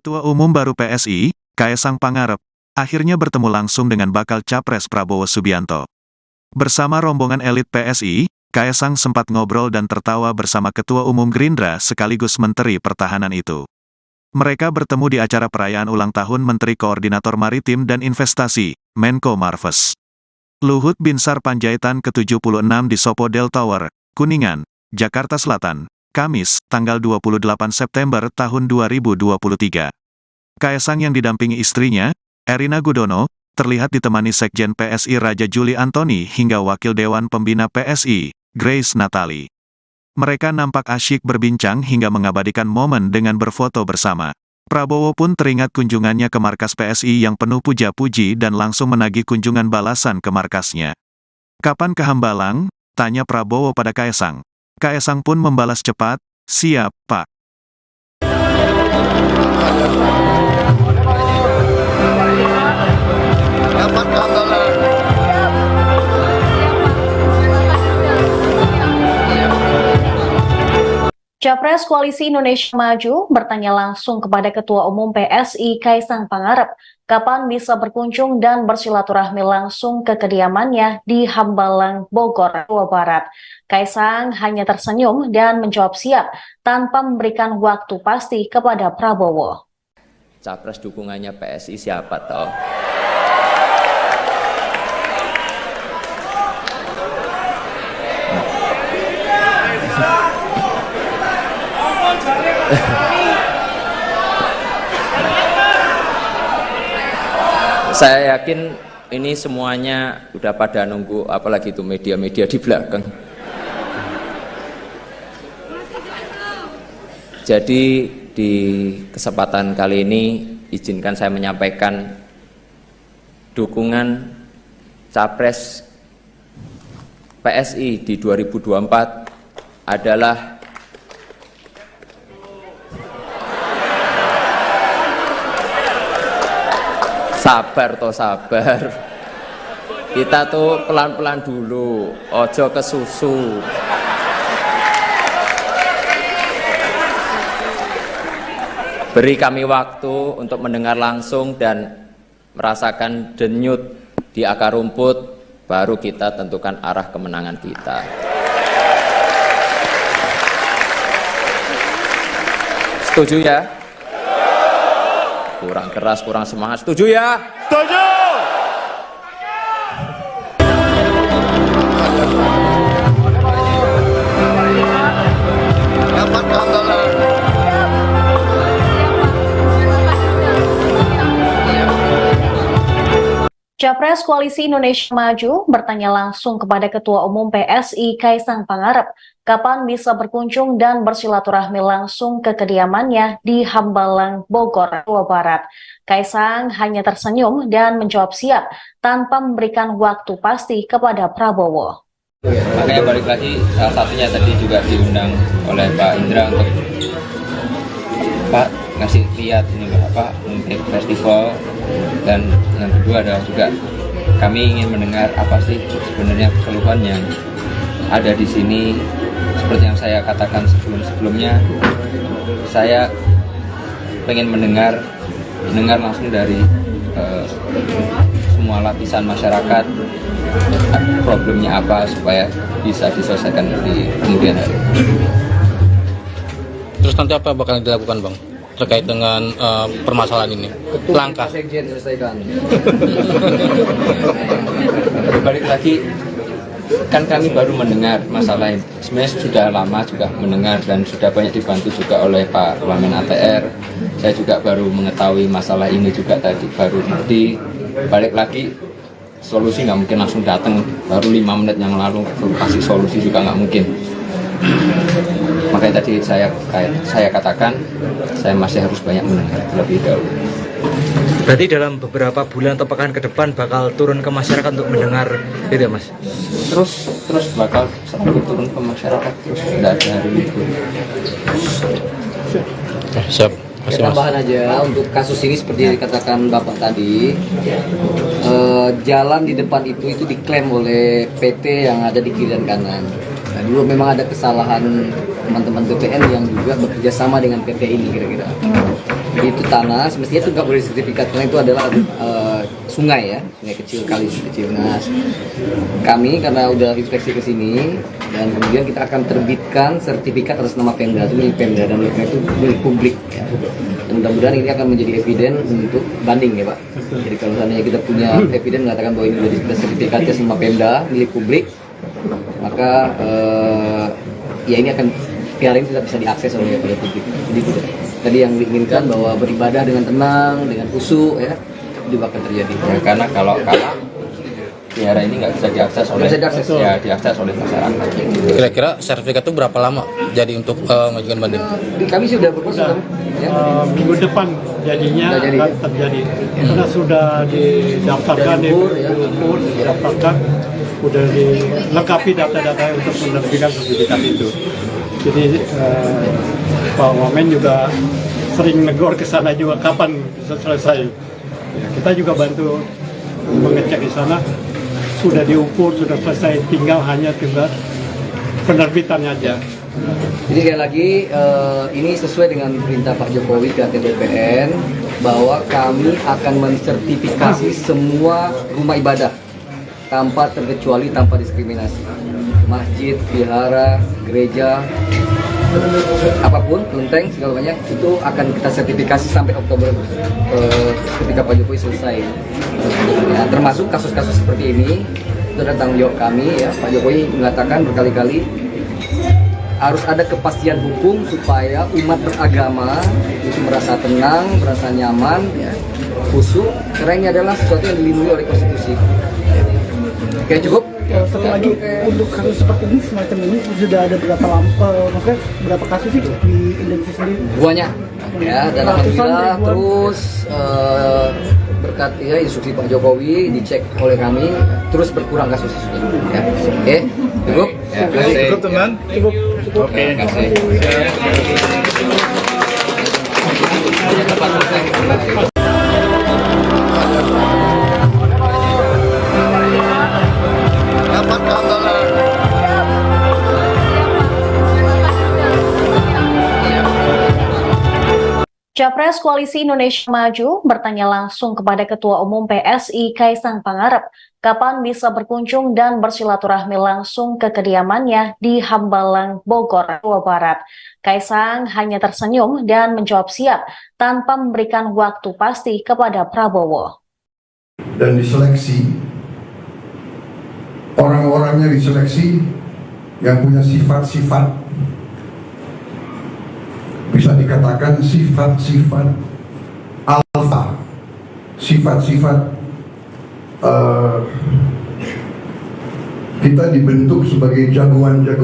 Ketua Umum baru PSI, Kaesang Pangarep, akhirnya bertemu langsung dengan bakal Capres Prabowo Subianto. Bersama rombongan elit PSI, Kaesang sempat ngobrol dan tertawa bersama Ketua Umum Gerindra sekaligus Menteri Pertahanan itu. Mereka bertemu di acara perayaan ulang tahun Menteri Koordinator Maritim dan Investasi, Menko Marves. Luhut Binsar Panjaitan ke-76 di Sopodel Tower, Kuningan, Jakarta Selatan, Kamis, tanggal 28 September tahun 2023. Kaesang yang didampingi istrinya, Erina Gudono, terlihat ditemani Sekjen PSI Raja Juli Antoni hingga Wakil Dewan Pembina PSI, Grace Natali. Mereka nampak asyik berbincang hingga mengabadikan momen dengan berfoto bersama. Prabowo pun teringat kunjungannya ke markas PSI yang penuh puja-puji dan langsung menagih kunjungan balasan ke markasnya. "Kapan ke Hambalang?" tanya Prabowo pada Kaesang. Kaesang pun membalas cepat, "Siap, Pak." Capres Koalisi Indonesia Maju bertanya langsung kepada Ketua Umum PSI Kaesang Pangarep kapan bisa berkunjung dan bersilaturahmi langsung ke kediamannya di Hambalang, Bogor, Jawa Barat. Kaesang hanya tersenyum dan menjawab siap tanpa memberikan waktu pasti kepada Prabowo. Capres dukungannya PSI siapa toh? Saya yakin ini semuanya udah pada nunggu, apalagi itu media-media di belakang. Jadi di kesempatan kali ini izinkan saya menyampaikan dukungan Capres PSI di 2024 adalah sabar. Kita tuh pelan-pelan dulu, ojo ke susu. Beri kami waktu untuk mendengar langsung dan merasakan denyut di akar rumput, baru kita tentukan arah kemenangan kita. Setuju ya? Kurang keras, kurang semangat. Setuju ya? Setuju! Capres Koalisi Indonesia Maju bertanya langsung kepada Ketua Umum PSI Kaesang Pangarep kapan bisa berkunjung dan bersilaturahmi langsung ke kediamannya di Hambalang, Bogor, Jawa Barat. Kaesang hanya tersenyum dan menjawab siap tanpa memberikan waktu pasti kepada Prabowo. Makanya balik lagi, salah satunya tadi juga diundang oleh Pak Indra untuk Pak ngasih lihat ini apa untuk festival, dan yang kedua adalah juga kami ingin mendengar apa sih sebenarnya keluhan yang ada di sini. Seperti yang saya katakan sebelumnya, saya pengen mendengar langsung dari semua lapisan masyarakat problemnya apa supaya bisa diselesaikan di kemudian hari. Terus nanti apa bakal dilakukan, Bang, terkait dengan permasalahan ini? Langkah Sekjen selesaikan. Balik lagi, kan kami baru mendengar masalah ini. Sebenarnya sudah lama juga mendengar dan sudah banyak dibantu juga oleh Pak Wamen ATR. Saya juga baru mengetahui masalah ini juga tadi, baru di balik lagi. Solusi nggak mungkin langsung datang, baru 5 menit yang lalu kasih solusi juga nggak mungkin. Makanya tadi saya katakan saya masih harus banyak mendengar terlebih dahulu. Berarti dalam beberapa bulan atau pekan ke depan bakal turun ke masyarakat untuk mendengar itu ya, Mas? Terus bakal selalu turun ke masyarakat, terus tidak ada hari libur. Siap. Tambahan aja untuk kasus ini seperti yang dikatakan Bapak tadi, jalan di depan itu diklaim oleh PT yang ada di kiri dan kanan. Nah, dulu memang ada kesalahan teman-teman BPN yang juga bekerja sama dengan PT ini kira-kira. Jadi itu tanah, semestinya itu nggak boleh sertifikat karena itu adalah sungai ya, sungai kecil, kali kecil. Nah, kami karena udah inspeksi ke sini dan kemudian kita akan terbitkan sertifikat atas nama Pemda, itu milik Pemda dan itu milik publik. Ya. Dan mudah-mudahan ini akan menjadi eviden untuk banding ya Pak. Jadi kalau seandainya kita punya eviden mengatakan bahwa ini sudah sertifikatnya sama Pemda, milik publik, maka ya ini akan piala ini tidak bisa diakses oleh publik. Jadi tadi yang diinginkan bahwa beribadah dengan tenang, dengan khusyuk ya, juga akan terjadi. Ya, karena kalau kalah wihara ini nggak bisa diakses oleh diakses oleh masyarakat. Kira-kira sertifikat itu berapa lama jadi untuk mengajukan banding? Kami sudah berproses ya. Minggu depan jadinya Sudah akan terjadi karena sudah didaftarkan, diukur, didaftarkan, sudah dilengkapi data-data untuk menerbitkan sertifikat itu. Jadi Pak Wamen juga sering negor ke sana juga kapan bisa selesai. Ya, kita juga bantu mengecek di sana, sudah diukur, sudah selesai, tinggal penerbitannya aja. Jadi sekali lagi ini sesuai dengan perintah Pak Jokowi ke BPN bahwa kami akan mensertifikasi semua rumah ibadah tanpa terkecuali, tanpa diskriminasi. Masjid, vihara, gereja, apapun, kelenteng, segala banyak itu akan kita sertifikasi sampai Oktober ketika Pak Jokowi selesai. Ya, termasuk kasus-kasus seperti ini itu adalah tanggung jawab kami ya. Pak Jokowi mengatakan berkali-kali harus ada kepastian hukum supaya umat beragama itu merasa tenang, merasa nyaman, ya, khusyuk, karena ini adalah sesuatu yang dilindungi oleh konstitusi. Oke, cukup. Satu lagi untuk kasus seperti ini semacam ini sudah ada maksudnya berapa kasus sih di Indonesia sendiri? Banyak ya, dan alhamdulillah terus berkat ya instruksi Pak Jokowi dicek oleh kami terus berkurang kasus ya. Oke, cukup. Ya, cukup teman. Cukup. Oke, terima kasih. Capres Koalisi Indonesia Maju bertanya langsung kepada Ketua Umum PSI Kaisang Pangarep kapan bisa berkunjung dan bersilaturahmi langsung ke kediamannya di Hambalang, Bogor, Jawa Barat. Kaisang hanya tersenyum dan menjawab siap tanpa memberikan waktu pasti kepada Prabowo. Dan diseleksi, orang-orangnya diseleksi yang punya sifat-sifat, bisa dikatakan sifat-sifat alfa, sifat-sifat kita dibentuk sebagai jagoan-jagoan